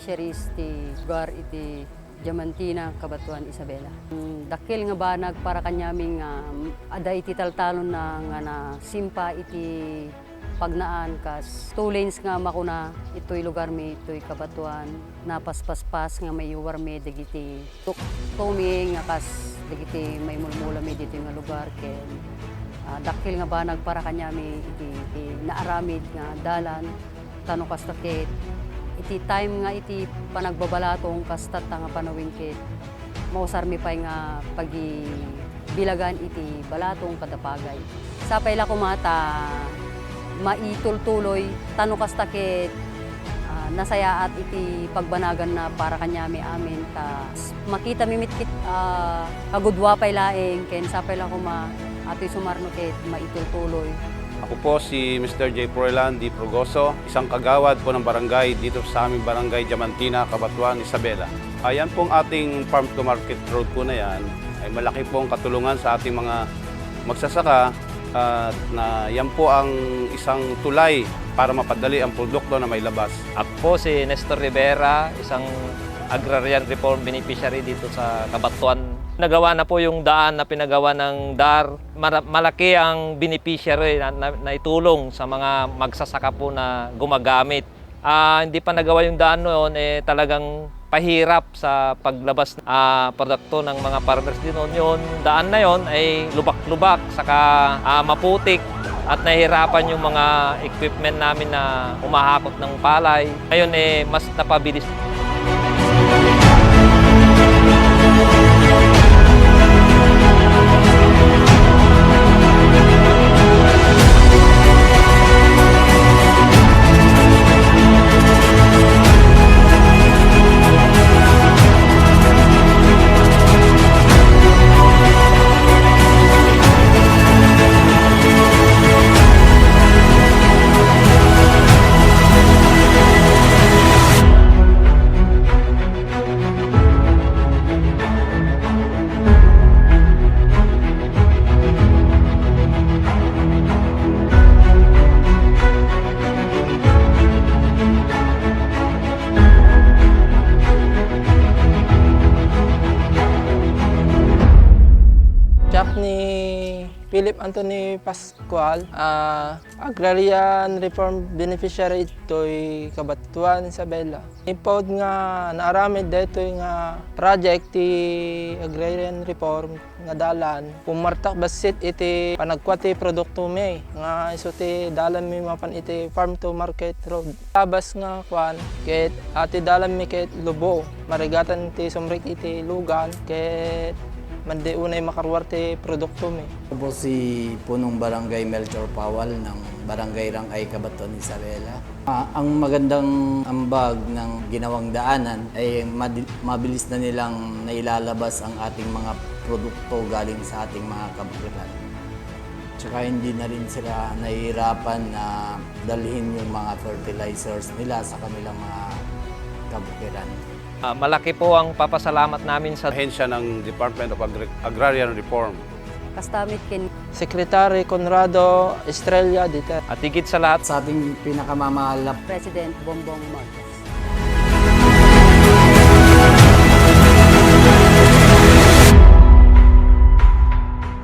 beneficiaries ti lugar iti Diamantina, Cabanatuan, Isabela. Dakil nga banag para kanyaming ada iti taltalon na simpa iti pagnaan kas 2 lanes nga makuna ito'y lugar mi ito'y Cabanatuan napaspaspas nga may yuwar mi dagiti tuktomi nga kas dagiti may mulmula mi dito nga lugar ken dakil nga banag para kanyami iti naaramid nga dalan tano kas takit iti time nga iti panagbabalatong kastat nga panawin ket mausar mi pay nga pagi bilagan iti balatong kadapagay. Sapay la kumata maitultuloy tano kas takit nasayaat iti pagbanagan na para kanyami amin ta makita mimitkit kagudwa pay laeng ken sapay la kuma ati sumarno ket maitultuloy. Ako po si Mr. J. Froilan D. Progoso, isang kagawad po ng barangay dito sa aming barangay Diamantina, Cabanatuan, Isabela. Ayan pong ating farm to market road po na yan ay malaki pong katulungan sa ating mga magsasaka na yan po ang isang tulay para mapadali ang produkto na may labas. Ako po si Nestor Rivera, isang agrarian reform beneficiary dito sa Cabanatuan. Nagawa na po yung daan na pinagawa ng DAR. Malaki ang beneficiary na itulong sa mga magsasaka po na gumagamit. Hindi pa nagawa yung daan noon, talagang pahirap sa paglabas produkto ng mga farmers din noon. Yung daan na yon ay lubak-lubak, saka maputik at nahihirapan yung mga equipment namin na umahakot ng palay. Ngayon mas napabilis. Ni Philip Anthony Pascual, agrarian reform beneficiary ito'y Cabanatuan, Isabela. Ipod nga naaramid dito nga project ti agrarian reform nga dalan. Pumartak basit iti panagkwati produkto mi nga iso ti dalan mi mapan iti farm to market road. Tabas nga kwan ket ati dalan mi ket Lubo, marigatan ti sumrik iti lugan ket mandi unay makarwarte produkto mi. Ako po si punong barangay Melchor Pawal ng barangay Rangay, Cabanatuan, Isabela. Ang magandang ambag ng ginawang daanan ay mabilis na nilang nailalabas ang ating mga produkto galing sa ating mga kabukiran. Tsaka hindi na rin sila nahihirapan na dalhin yung mga fertilizers nila sa kanilang mga kabukiran. Malaki po ang papasalamat namin sa Ahensya ng Department of Agrarian Reform. Kastamit ken Secretary Conrado Estrella dito. at higit sa lahat Sa ating pinakamamahal na President Bongbong Marcos.